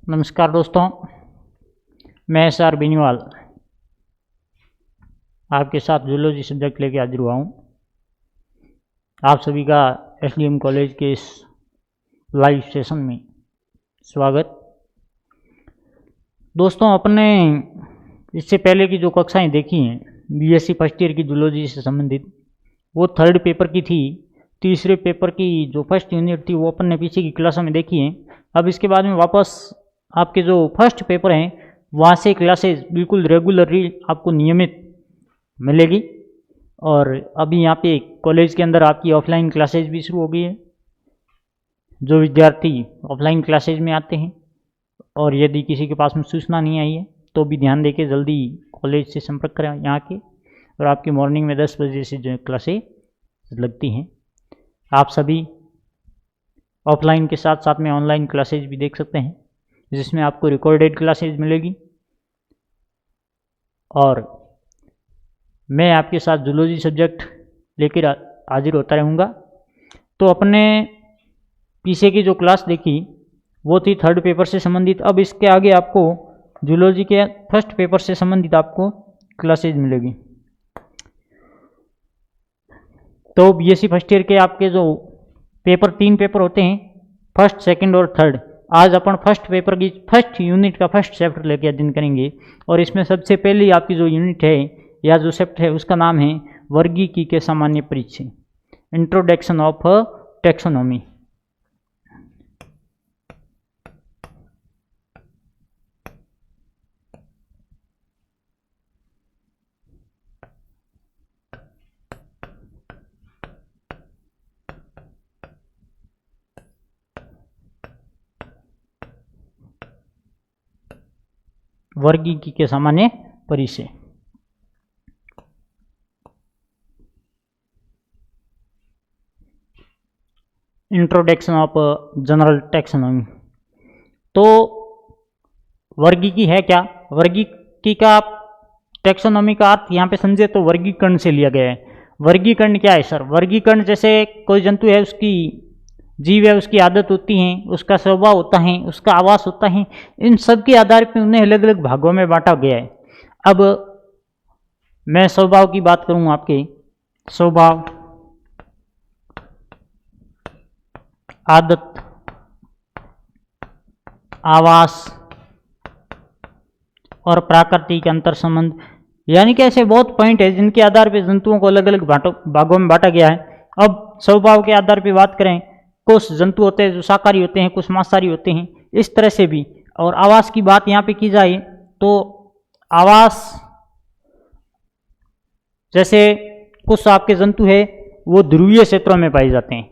नमस्कार दोस्तों, मैं एस.आर. बेनीवाल आपके साथ जूलॉजी सब्जेक्ट लेके हाजिर हुआ हूँ। आप सभी का एसडीएम कॉलेज के इस लाइव सेशन में स्वागत। दोस्तों, अपने इससे पहले की जो कक्षाएं देखी हैं बीएससी फर्स्ट ईयर की जूलॉजी से संबंधित, वो थर्ड पेपर की थी। तीसरे पेपर की जो फर्स्ट यूनिट थी वो अपन ने पीछे की क्लासों में देखी है। अब इसके बाद में वापस आपके जो फर्स्ट पेपर हैं वहाँ से क्लासेस बिल्कुल रेगुलरली आपको नियमित मिलेगी। और अभी यहाँ पे कॉलेज के अंदर आपकी ऑफलाइन क्लासेस भी शुरू हो गई है। जो विद्यार्थी ऑफलाइन क्लासेज में आते हैं और यदि किसी के पास में सूचना नहीं आई है तो भी ध्यान देके जल्दी कॉलेज से संपर्क करें यहाँ के। और आपकी मॉर्निंग में 10 बजे से जो क्लासें लगती हैं, आप सभी ऑफलाइन के साथ साथ में ऑनलाइन क्लासेज भी देख सकते हैं, जिसमें आपको रिकॉर्डेड क्लासेज मिलेगी। और मैं आपके साथ जूलॉजी सब्जेक्ट लेकर हाजिर होता रहूँगा। तो अपने पीछे की जो क्लास देखी वो थी थर्ड पेपर से संबंधित। अब इसके आगे आपको जूलॉजी के फर्स्ट पेपर से संबंधित आपको क्लासेज मिलेगी। तो बीएससी फर्स्ट ईयर के आपके जो पेपर 3 पेपर होते हैं, फर्स्ट, सेकंड और थर्ड। आज अपन फर्स्ट पेपर की फर्स्ट यूनिट का फर्स्ट चैप्टर लेके अध्ययन करेंगे। और इसमें सबसे पहली आपकी जो यूनिट है या जो चैप्टर है उसका नाम है वर्गीकी के सामान्य परिचय, इंट्रोडक्शन ऑफ टैक्सोनॉमी। वर्गीकी के सामान्य परिचय। Introduction of general taxonomy. तो वर्गीकी है क्या? वर्गीकी का टैक्सोनॉमी का अर्थ यहाँ पे समझे तो वर्गीकरण से लिया गया है। वर्गीकरण क्या है सर? वर्गीकरण जैसे कोई जंतु है, उसकी जीव है, उसकी आदत होती है, उसका स्वभाव होता है, उसका आवास होता है, इन सब के आधार पर उन्हें अलग अलग भागों में बांटा गया है। अब मैं स्वभाव की बात करूं, आपके स्वभाव, आदत, आवास और प्राकृतिक अंतर संबंध, यानी कि ऐसे बहुत पॉइंट है जिनके आधार पर जंतुओं को अलग अलग भागों में बांटा गया है। अब स्वभाव के आधार पर बात करें, कुछ जंतु होते हैं जो शाकाहारी होते हैं, कुछ मांसाहारी होते हैं, इस तरह से भी। और आवास की बात यहाँ पे की जाए तो आवास जैसे कुछ आपके जंतु है वो ध्रुवीय क्षेत्रों में पाए जाते हैं,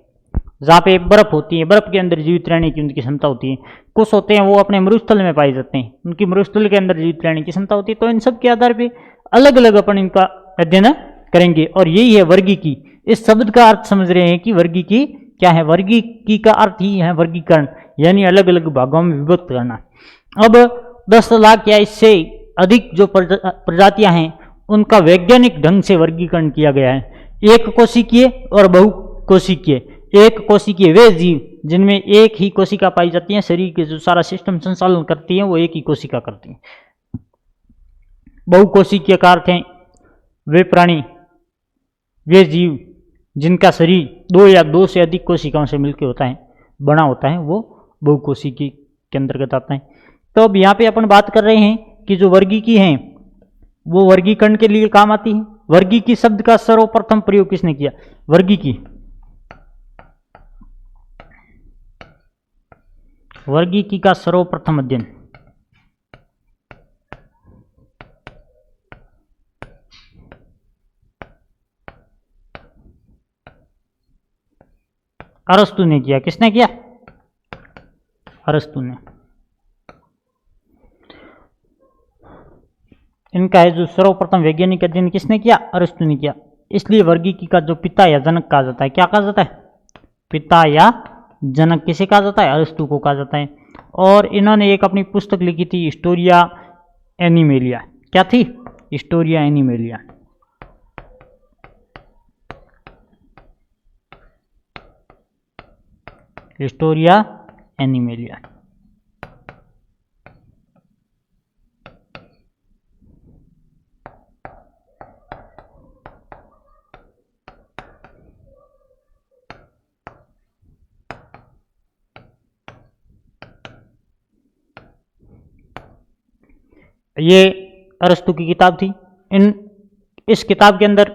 जहाँ पे बर्फ होती है, बर्फ के अंदर जीवित रहने की उनकी क्षमता होती है। कुछ होते हैं वो अपने मरुस्थल में पाए जाते हैं, उनकी मरुस्थल के अंदर जीवित रहने की क्षमता होती है। तो इन सब के आधार पे अलग अलग अपन इनका अध्ययन करेंगे। और यही है वर्गीकी। इस शब्द का अर्थ समझ रहे हैं कि वर्गीकी क्या है? वर्गीकी का अर्थ ही है वर्गीकरण, यानी अलग अलग भागों में विभक्त करना। अब 10 लाख या इससे अधिक जो प्रजातियां हैं उनका वैज्ञानिक ढंग से वर्गीकरण किया गया है। एक कोशिकीय और बहुकोशिकीय। एक कोशिकीय वे जीव जिनमें एक ही कोशिका पाई जाती है, शरीर के जो सारा सिस्टम संचालन करती है वो एक ही कोशिका करती है। बहुकोशिकीय का अर्थ है वे प्राणी, वे जीव जिनका शरीर 2 या 2 से अधिक कोशिकाओं से मिलकर होता है, बना होता है, वो बहुकोशिकी के अंतर्गत आता है। तो अब यहाँ पे अपन बात कर रहे हैं कि जो वर्गीकी है वो वर्गीकरण के लिए काम आती है। वर्गीकी शब्द का सर्वप्रथम प्रयोग किसने किया? वर्गीकी का सर्वप्रथम अध्ययन अरस्तु ने किया। किसने किया? अरस्तु ने। इनका है जो सर्वप्रथम वैज्ञानिक अध्ययन किसने किया? अरस्तु ने किया। इसलिए वर्गीकी का जो पिता या जनक कहा जाता है, क्या कहा जाता है? पिता या जनक किसे कहा जाता है? अरस्तु को कहा जाता है। और इन्होंने एक अपनी पुस्तक लिखी थी, हिस्टोरिया एनिमेलिया। क्या थी? Historia animalia. Historia animalia. ये अरस्तु की किताब थी। इस किताब के अंदर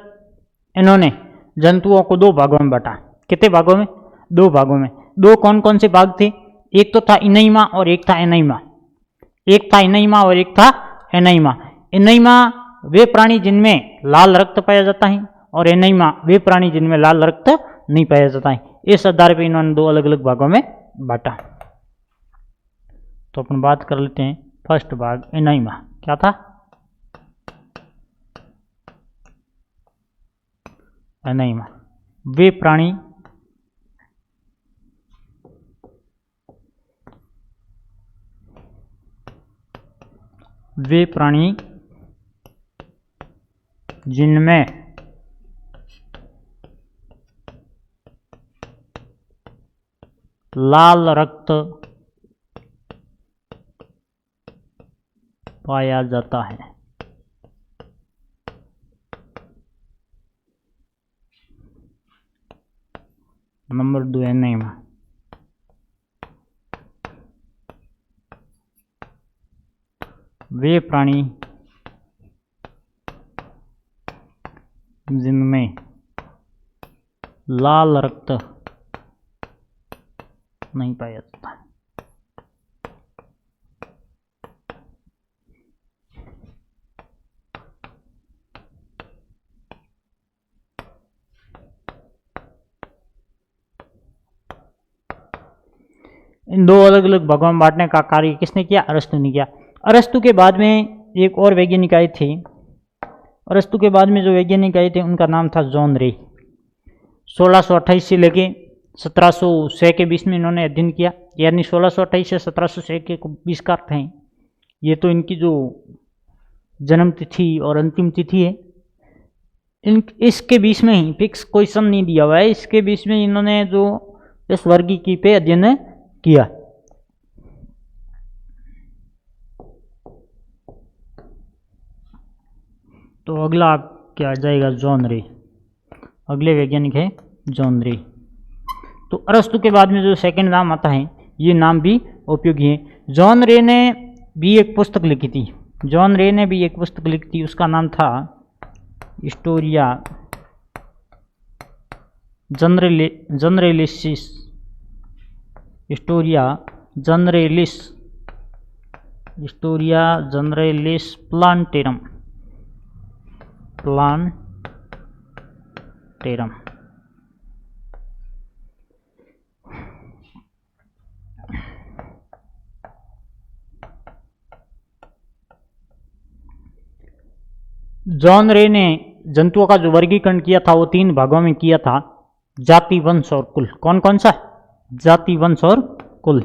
इन्होंने जंतुओं को दो भागों में बांटा। कितने भागों में? दो भागों में। दो कौन कौन से भाग थे? एक तो था इनैमा और एक था एनाइमा। एक था इनैमा और एक था एनाइमा। इनैमा वे प्राणी जिनमें लाल रक्त पाया जाता है और एनाइमा वे प्राणी जिनमें लाल रक्त नहीं पाया जाता है। इस आधार पर इन्होंने दो अलग अलग भागों में बांटा। तो अपन बात कर लेते हैं फर्स्ट भाग एनाइमा। क्या था? एनाइमा वे प्राणी जिनमें लाल रक्त पाया जाता है। नंबर 2 एनाइमा। वे प्राणी जिनमें लाल रक्त नहीं पाया जाता। इन दो अलग अलग भागों में बांटने का कार्य किसने किया? अरस्तु ने किया। अरस्तु के बाद में एक और वैज्ञानिक आए थे। अरस्तु के बाद में जो वैज्ञानिक आए थे उनका नाम था जॉन रे। 1628 से लेके 1706 के बीच में इन्होंने अध्ययन किया, यानी 1628 से 1706 के बीच का अर्थ है। ये तो इनकी जो जन्म तिथि और अंतिम तिथि है, इसके बीच में ही फिक्स कोई सन नहीं दिया हुआ है। इसके बीच में इन्होंने जो इस वर्गीकी पे अध्ययन किया। तो अगला क्या आ जाएगा? जॉन रे। अगले वैज्ञानिक है जॉन रे। तो अरस्तु के बाद में जो सेकंड नाम आता है ये नाम भी उपयोगी है। जॉन रे ने भी एक पुस्तक लिखी थी। उसका नाम था हिस्टोरिया जनरलिस प्लांटेरम। जॉन रे ने जंतुओं का जो वर्गीकरण किया था वो 3 भागों में किया था, जाति, वंश और कुल। कौन कौन सा? जाति, वंश और कुल।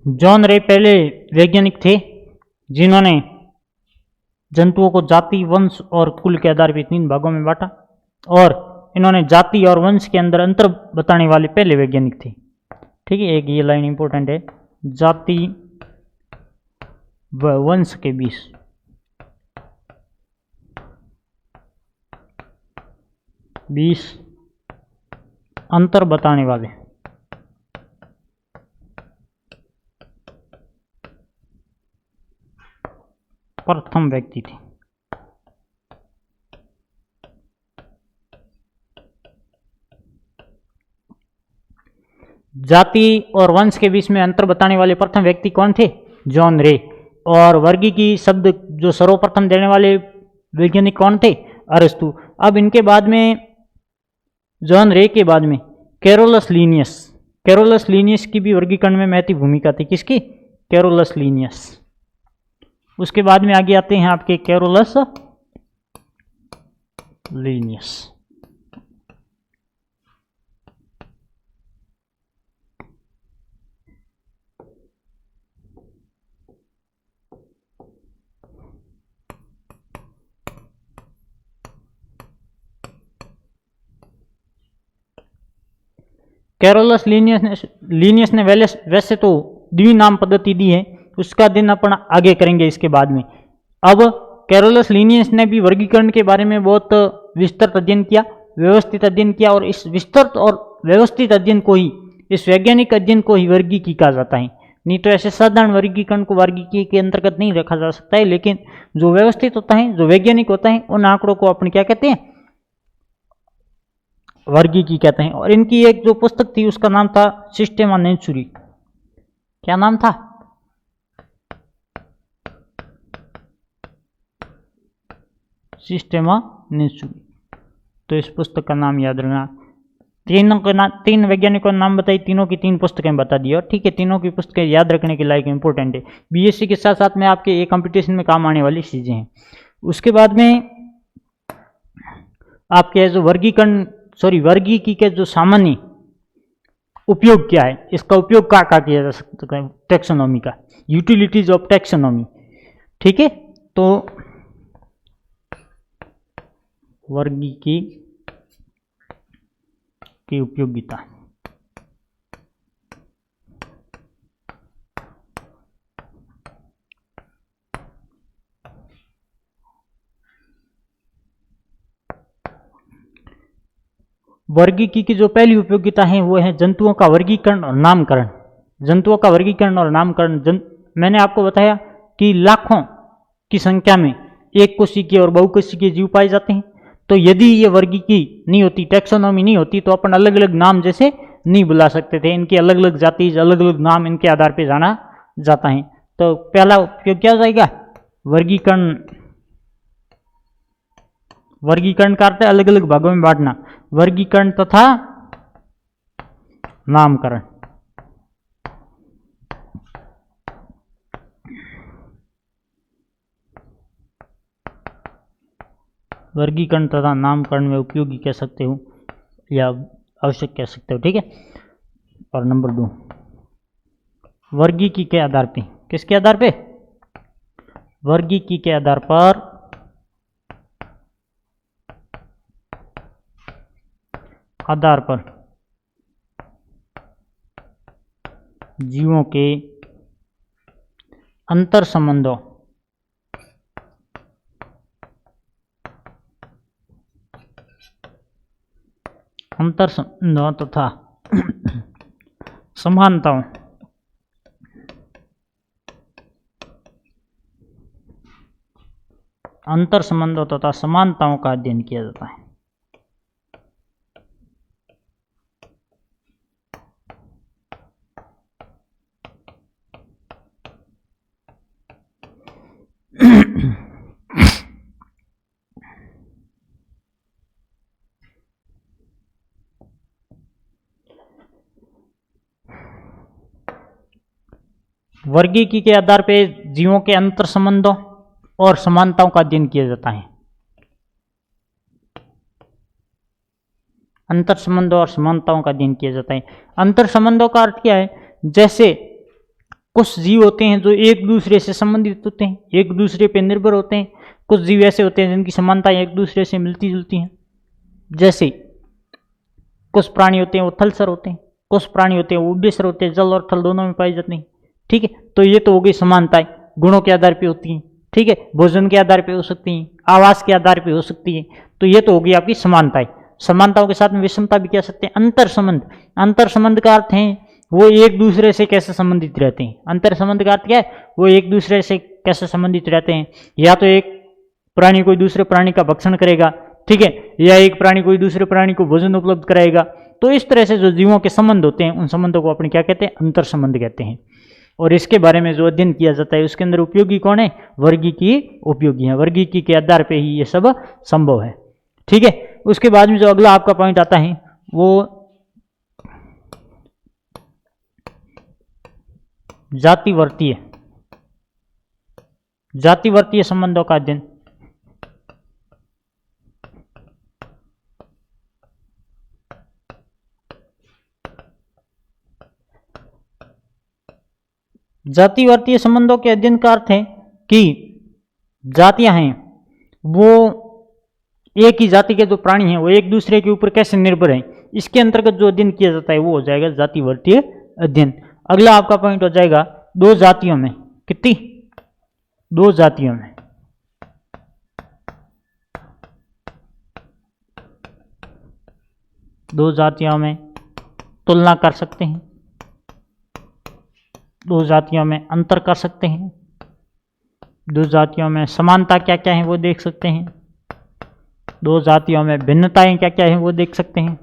जॉन रे पहले वैज्ञानिक थे जिन्होंने जंतुओं को जाति, वंश और कुल के आधार पर 3 भागों में बांटा, और इन्होंने जाति और वंश के अंदर अंतर बताने वाले पहले वैज्ञानिक थे। ठीक है, एक ये लाइन इंपॉर्टेंट है, जाति व वंश के बीच अंतर बताने वाले प्रथम व्यक्ति थे। जाति और वंश के बीच में अंतर बताने वाले प्रथम व्यक्ति कौन थे? जॉन रे। और वर्गीकी शब्द जो सर्वप्रथम देने वाले वैज्ञानिक कौन थे? अरस्तु। अब इनके बाद में, जॉन रे के बाद में कैरोलस लीनियस की भी वर्गीकरण में महत्वपूर्ण भूमिका थी। किसकी? Carolus Linnaeus. उसके बाद में आगे आते हैं आपके कैरोलस लीनियस। कैरोलस लीनियस ने वैसे तो द्विनाम पद्धति दी है, उसका दिन अपन आगे करेंगे इसके बाद में। अब कैरोलस लीनियस ने भी वर्गीकरण के बारे में बहुत विस्तृत अध्ययन किया, व्यवस्थित अध्ययन किया, और इस विस्तृत और व्यवस्थित अध्ययन को ही, इस वैज्ञानिक अध्ययन को ही वर्गीकी कहा जाता है। नहीं तो ऐसे साधारण वर्गीकरण को वर्गीकी के अंतर्गत नहीं रखा जा सकता है, लेकिन जो व्यवस्थित होता है, जो वैज्ञानिक होता है, उन आंकड़ों को अपन क्या कहते हैं, वर्गीकी कहते हैं। और इनकी एक जो पुस्तक थी उसका नाम था सिस्टेमा नेचुरी। क्या नाम था? सिस्टेमा नेचुरी। तो इस पुस्तक का नाम याद रखना। तीन वैज्ञानिकों का नाम बताई, तीनों की 3 पुस्तकें बता दी, और ठीक है, तीनों की पुस्तकें याद रखने के लायक इंपॉर्टेंट है। बीएससी के साथ साथ में आपके ये कंपटीशन में काम आने वाली चीजें हैं। उसके बाद में आपके जो वर्गीकी के जो सामान्य उपयोग क्या है, इसका उपयोग क्या किया जा सकता है टैक्सोनॉमी का, यूटिलिटीज ऑफ टैक्सोनॉमी। ठीक है, तो वर्गीकी की उपयोगिता। वर्गीकी की जो पहली उपयोगिता है वो है जंतुओं का वर्गीकरण और नामकरण। जंतुओं का वर्गीकरण और नामकरण, मैंने आपको बताया कि लाखों की संख्या में एक कोशिकीय और बहुकोशिकीय जीव पाए जाते हैं। तो यदि ये वर्गीकी नहीं होती, टैक्सोनॉमी नहीं होती, तो अपन अलग अलग नाम जैसे नहीं बुला सकते थे। इनकी अलग अलग जाति, अलग अलग नाम इनके आधार पर जाना जाता है। तो पहला उपयोग क्या हो जाएगा, वर्गीकरण। वर्गीकरण का अर्थ है अलग अलग भागों में बांटना, वर्गीकरण तथा नामकरण। वर्गीकरण तथा नामकरण में उपयोगी कह सकते हो या आवश्यक कह सकते हो। ठीक है, और नंबर 2, वर्गीकी के आधार पे, किसके आधार पे, वर्गीकी के आधार पर जीवों के अंतर संबंधों तथा समानताओं अंतर संबंधों तथा समानताओं का अध्ययन किया जाता है। वर्गीकी के आधार पर जीवों के अंतर संबंधों और समानताओं का अध्ययन किया जाता है। अंतर संबंधों और समानताओं का अध्ययन किया जाता है। अंतर संबंधों का अर्थ क्या है, जैसे कुछ जीव होते हैं जो एक दूसरे से संबंधित होते हैं, एक दूसरे पर निर्भर होते हैं। कुछ जीव ऐसे होते हैं जिनकी समानताएं एक दूसरे से मिलती जुलती हैं। जैसे कुछ प्राणी होते हैं वो थलचर होते हैं, कुछ प्राणी होते हैं वो उभयचर होते हैं, जल और थल दोनों में पाई जाते हैं। ठीक है, तो ये तो हो गई समानताएं, गुणों के आधार पे होती हैं। ठीक है, भोजन के आधार पे हो सकती हैं, आवास के आधार पे हो सकती है। तो ये तो होगी आपकी समानताएं। समानताओं के साथ में विषमता भी कह सकते हैं। अंतर संबंध, अंतर संबंध का अर्थ है वो एक दूसरे से कैसे संबंधित रहते हैं। अंतर संबंध का अर्थ क्या है, वो एक दूसरे से कैसे संबंधित रहते हैं। या तो एक प्राणी कोई दूसरे प्राणी का भक्षण करेगा, ठीक है, या एक प्राणी कोई दूसरे प्राणी को भोजन उपलब्ध कराएगा। तो इस तरह से जो जीवों के संबंध होते हैं उन संबंधों को अपने क्या कहते हैं, अंतर संबंध कहते हैं। और इसके बारे में जो अध्ययन किया जाता है उसके अंदर उपयोगी कौन है, वर्गीकी उपयोगी है। वर्गीकी के आधार पे ही ये सब संभव है। ठीक है, उसके बाद में जो अगला आपका पॉइंट आता है वो जातिवर्तीय संबंधों का अध्ययन। जातिवर्तीय संबंधों के अध्ययन का अर्थ है कि जातियां हैं वो एक ही जाति के जो प्राणी हैं वो एक दूसरे के ऊपर कैसे निर्भर हैं, इसके अंतर्गत जो अध्ययन किया जाता है वो हो जाएगा जातिवर्तीय अध्ययन। अगला आपका पॉइंट हो जाएगा दो जातियों में, कितनी, दो जातियों में दो जातियों में तुलना कर सकते हैं, दो जातियों में अंतर कर सकते हैं, दो जातियों में समानता क्या क्या है वो देख सकते हैं, दो जातियों में भिन्नताएं क्या क्या है वो देख सकते हैं।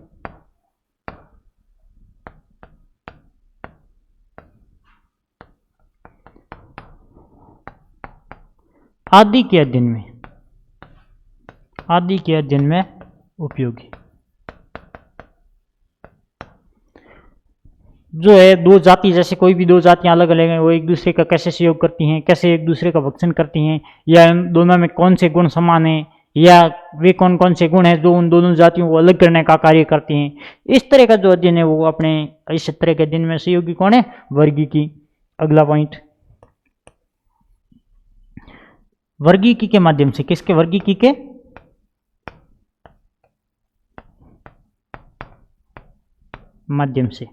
आदि के अध्ययन में उपयोगी जो है दो जाति, जैसे कोई भी दो जातियां अलग अलग हैं, वो एक दूसरे का कैसे सहयोग करती हैं, कैसे एक दूसरे का भक्षण करती हैं, या इन दोनों में कौन से गुण समान हैं, या वे कौन कौन से गुण हैं जो उन दोनों जातियों को अलग करने का कार्य करती हैं। इस तरह का जो अध्ययन है वो अपने इस तरह के अध्ययन में सहयोगी कौन है? वर्गीकी। अगला पॉइंट, वर्गीकी के माध्यम से, किसके? वर्गीकी के माध्यम से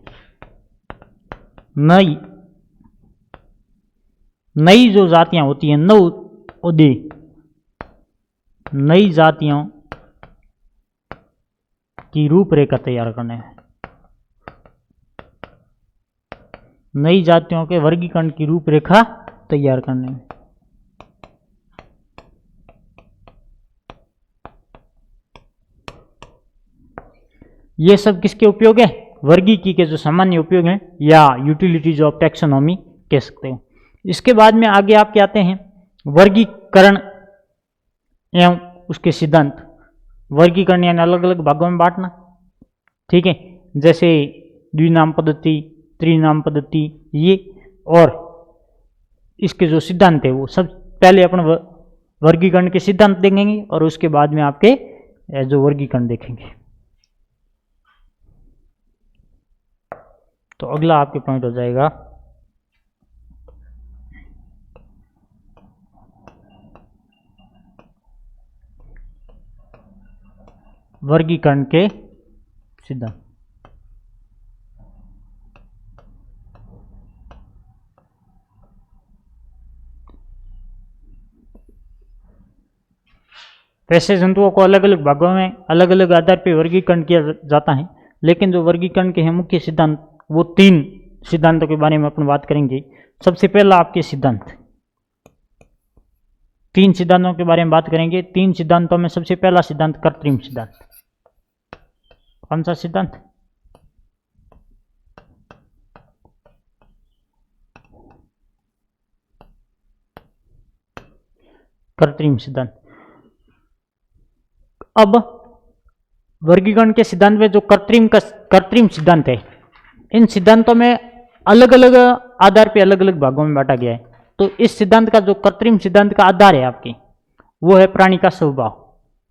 नई जो जातियां होती हैं, नई जातियों की रूपरेखा तैयार करने में, नई जातियों के वर्गीकरण की रूपरेखा तैयार करने में। ये सब किसके उपयोग है? वर्गीकी के जो सामान्य उपयोग हैं, या यूटिलिटीज ऑफ टैक्सोनॉमी कह सकते हो। इसके बाद में आगे आपके आते हैं वर्गीकरण एवं उसके सिद्धांत। वर्गीकरण यानी अलग अलग भागों में बांटना, ठीक है, जैसे द्विनाम पद्धति, त्रिनाम पद्धति, ये, और इसके जो सिद्धांत है वो सब पहले अपन वर्गीकरण के सिद्धांत देखेंगे और उसके बाद में आपके जो वर्गीकरण देखेंगे। तो अगला आपके पॉइंट हो जाएगा वर्गीकरण के सिद्धांत। वैसे जंतुओं को अलग अलग भागों में अलग अलग आधार पर वर्गीकरण किया जाता है, लेकिन जो वर्गीकरण के हैं मुख्य सिद्धांत, वो तीन सिद्धांतों के बारे में अपन बात करेंगे। सबसे पहला आपके सिद्धांत, तीन सिद्धांतों के बारे में बात करेंगे। तीन सिद्धांतों में सबसे पहला सिद्धांत कृत्रिम सिद्धांत। कौन सा सिद्धांत? कृत्रिम सिद्धांत। अब वर्गीकरण के सिद्धांत में जो कृत्रिम सिद्धांत है, इन सिद्धांतों में अलग अलग आधार पे अलग अलग भागों में बांटा गया है। तो इस सिद्धांत का जो कृत्रिम सिद्धांत का आधार है आपके, वो है प्राणी का स्वभाव।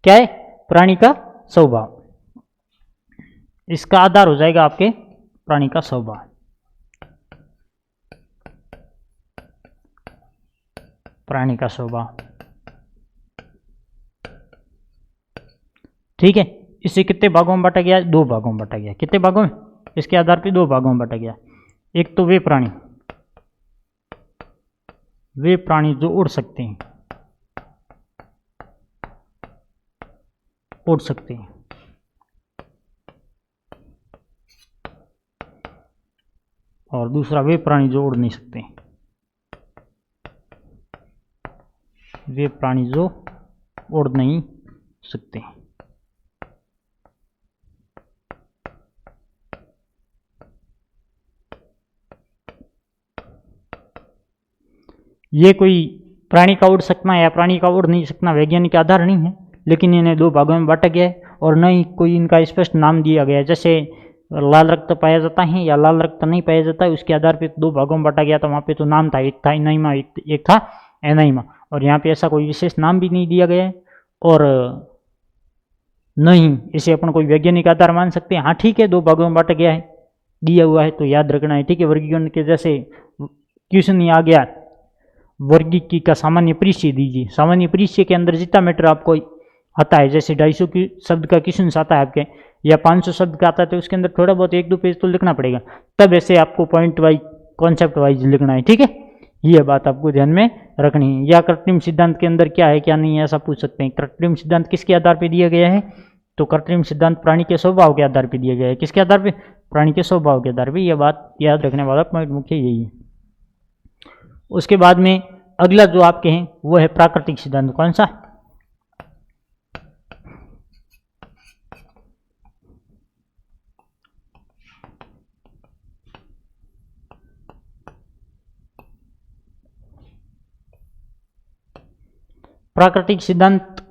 क्या है? प्राणी का स्वभाव। इसका आधार हो जाएगा आपके प्राणी का स्वभाव। प्राणी का स्वभाव, ठीक है। इसे कितने भागों में बांटा गया? दो भागों में बांटा गया। कितने भागों में? इसके आधार पर दो भागों में बांटा गया। एक तो वे प्राणी जो उड़ सकते हैं, और दूसरा वे प्राणी जो उड़ नहीं सकते, वे प्राणी जो उड़ नहीं सकते। ये कोई प्राणी का उड़ सकना या प्राणी का उड़ नहीं सकना वैज्ञानिक आधार नहीं है, लेकिन इन्हें दो भागों में बांटा गया है और न ही कोई इनका स्पष्ट नाम दिया गया है। जैसे लाल रक्त पाया जाता है या लाल रक्त नहीं पाया जाता है, उसके आधार पर दो भागों में बांटा गया था। वहाँ पे तो नाम था, एक था एनाइमा, एक था एनाइमा, और यहाँ पे ऐसा कोई विशेष नाम भी नहीं दिया गया है और नहीं इसे अपन कोई वैज्ञानिक आधार मान सकते हैं। हाँ ठीक है, दो भागों में बांटा गया है, दिया हुआ है तो याद रखना है, ठीक है। वर्गीकरण के जैसे क्वेश्चन ही आ गया, वर्गीकी का सामान्य परिचय दीजिए। सामान्य परिचय के अंदर जितना मैटर आपको आता है, जैसे 250 की शब्द का क्वेश्चन आता है आपके, या 500 शब्द का आता है, तो उसके अंदर थोड़ा बहुत एक दो पेज तो लिखना पड़ेगा। तब ऐसे आपको पॉइंट वाइज, कॉन्सेप्ट वाइज लिखना है, ठीक है। ये बात आपको ध्यान में रखनी है। या कृत्रिम सिद्धांत के अंदर क्या है क्या नहीं है ऐसा पूछ सकते हैं। कृत्रिम सिद्धांत किसके आधार पर दिया गया है? तो कृत्रिम सिद्धांत प्राणी के स्वभाव के आधार पर दिया गया है। किसके आधार पे? प्राणी के स्वभाव के आधार पर। यह बात याद रखने वाला पॉइंट मुख्य यही है। उसके बाद में अगला जो आपके हैं वो है प्राकृतिक सिद्धांत। कौन सा? प्राकृतिक सिद्धांत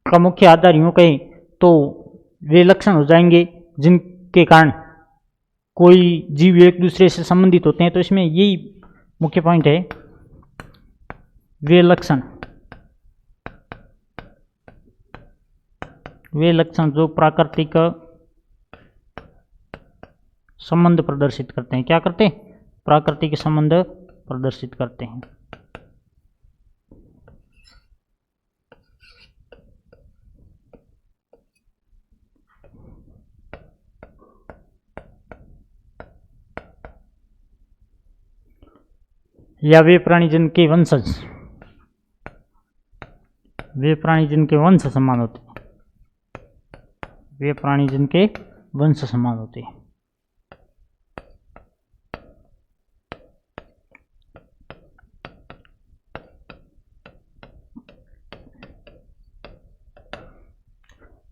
का मुख्य आधार यूं कहें तो वे लक्षण हो जाएंगे जिनके कारण कोई जीव एक दूसरे से संबंधित होते हैं। तो इसमें यही मुख्य पॉइंट है, वे लक्षण जो प्राकृतिक संबंध प्रदर्शित करते हैं। क्या करते हैं? प्राकृतिक संबंध प्रदर्शित करते हैं। या वे प्राणी जिनके वंशज समान होते हैं। वे प्राणी जिनके वंश समान होते हैं।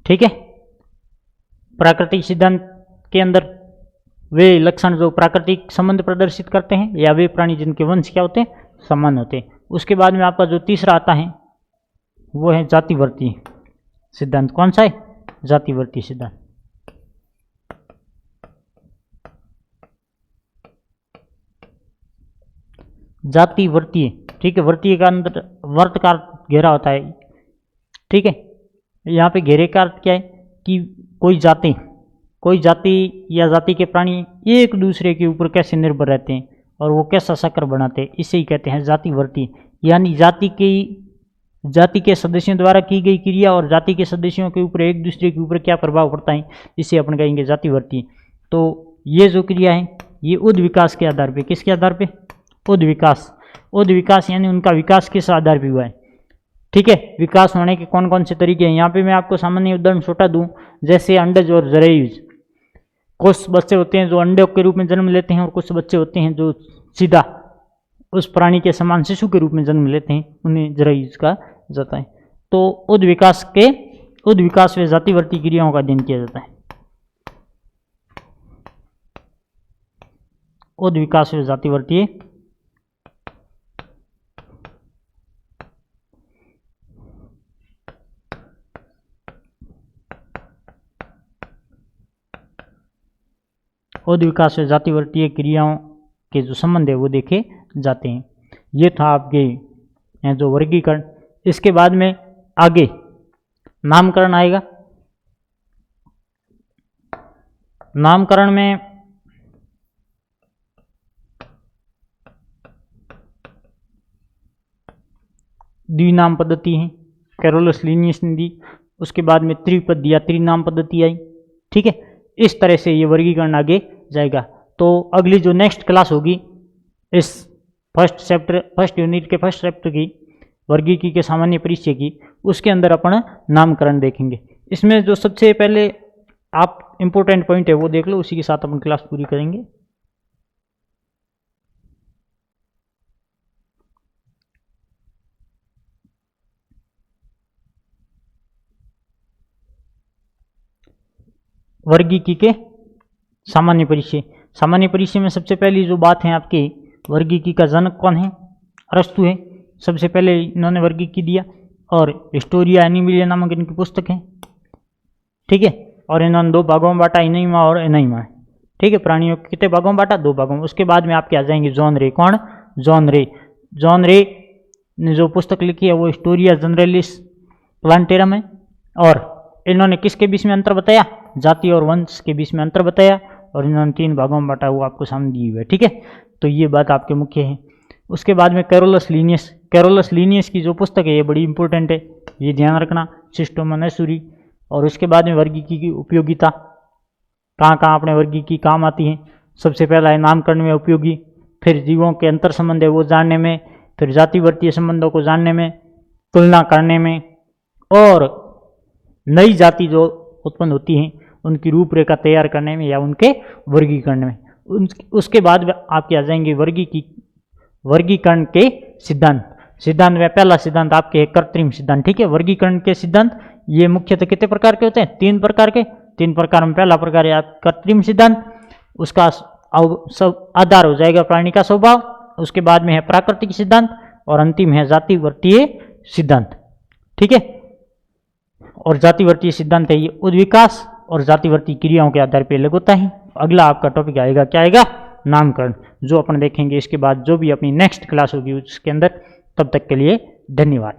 ठीक है। प्राकृतिक सिद्धांत के अंदर वे लक्षण जो प्राकृतिक संबंध प्रदर्शित करते हैं या वे प्राणी जिनके वंश क्या होते हैं? समान होते हैं। उसके बाद में आपका जो तीसरा आता है वो है जातिवर्ती सिद्धांत। कौन सा है? जातिवर्ती सिद्धांत। जातिवर्तीय, ठीक है। वर्तीय का अंदर वर्त का घेरा होता है, ठीक है। यहाँ पे घेरे का अर्थ क्या है कि कोई जाति या जाति के प्राणी एक दूसरे के ऊपर कैसे निर्भर रहते हैं और वो कैसा शक्र बनाते हैं, इसे ही कहते हैं जातिवर्ती। यानी जाति के सदस्यों द्वारा की गई क्रिया और जाति के सदस्यों के ऊपर एक दूसरे के ऊपर क्या प्रभाव पड़ता है, इसे अपन कहेंगे जातिवर्ती। तो ये जो क्रिया है ये उद विकास के आधार पे, किसके आधार पे? उद विकास यानी उनका विकास किस आधार पे हुआ है, ठीक है। विकास होने के कौन कौन से तरीके हैं, यहाँ पे मैं आपको सामान्य उदाहरण छोटा दूं, जैसे अंडज और जरायुज। कुछ बच्चे होते हैं जो अंडे के रूप में जन्म लेते हैं और कुछ बच्चे होते हैं जो सीधा उस प्राणी के समान शिशु के रूप में जन्म लेते हैं, उन्हें जरायुज कहा जाता है। तो उद विकास व जातिवर्ती क्रियाओं का अध्ययन किया जाता है। उद विकास व जातिवर्तीय उद विकास व जातिवर्तीय क्रियाओं के जो संबंध है वो देखे जाते हैं। ये था आपके जो वर्गीकरण। इसके बाद में आगे नामकरण आएगा। नामकरण में द्विनाम पद्धति है, कैरोलस लीनियस ने दी। उसके बाद में त्रिपद या त्रिनाम पद्धति आई, ठीक है। इस तरह से ये वर्गीकरण आगे जाएगा। तो अगली जो नेक्स्ट क्लास होगी इस फर्स्ट यूनिट के फर्स्ट चैप्टर की वर्गीकी के सामान्य परिचय की, उसके अंदर अपन नामकरण देखेंगे। इसमें जो सबसे पहले आप इम्पोर्टेंट पॉइंट है वो देख लो, उसी के साथ अपन क्लास पूरी करेंगे। वर्गीकी के सामान्य परिचय में सबसे पहली जो बात है आपकी, वर्गीकी का जनक कौन है? अरस्तु है। सबसे पहले इन्होंने वर्गीकी दिया और हिस्टोरिया एनिमिलिया नामक इनकी पुस्तक है, ठीक है। और इन्होंने 2 भागों में बांटा, इनेमा और एनाइमा, ठीक है। प्राणियों के कितने भागों में बांटा? 2 भागों में। उसके बाद में आपके आ जाएंगे जॉन रे। कौन? जॉन रे ने जो पुस्तक लिखी है वो हिस्टोरिया जनरलिस प्लांटेरम है। और इन्होंने किसके बीच में अंतर बताया? जाति और वंश के बीच में अंतर बताया और इन्होंने 3 भागों में बांटा, वो आपको सामने दी हुई है, ठीक है। तो ये बात आपके मुख्य है। उसके बाद में कैरोलस लीनियस की जो पुस्तक है ये बड़ी इंपॉर्टेंट है, ये ध्यान रखना, सिस्टम नेसुरी। और उसके बाद में वर्गीकी की उपयोगिता, कहाँ कहाँ अपने वर्गीकी काम आती है। सबसे पहला है नामकरण में उपयोगी, फिर जीवों के अंतर संबंध है वो जानने में, फिर जातिवर्तीय संबंधों को जानने में, तुलना करने में, और नई जाति जो उत्पन्न होती हैं उनकी रूपरेखा तैयार करने में या उनके वर्गीकरण में। उसके बाद आपके आ जाएंगे वर्गीकरण के सिद्धांत में पहला सिद्धांत आपके है कृत्रिम सिद्धांत। ठीक है, वर्गीकरण के सिद्धांत ये मुख्यतः कितने प्रकार के होते हैं? 3 प्रकार के। 3 प्रकार में पहला प्रकार है आप कृत्रिम सिद्धांत, उसका सब आधार हो जाएगा प्राणी का स्वभाव। उसके बाद में है प्राकृतिक सिद्धांत और अंतिम है जातिवर्तीय सिद्धांत। ठीक है, और जातिवर्तीय सिद्धांत है ये उद्विकास और जातिवर्तीय क्रियाओं के आधार पर अलग होता है। अगला आपका टॉपिक आएगा, क्या आएगा? नामकरण, जो अपन देखेंगे इसके बाद जो भी अपनी नेक्स्ट क्लास होगी उसके अंदर। तब तक के लिए धन्यवाद।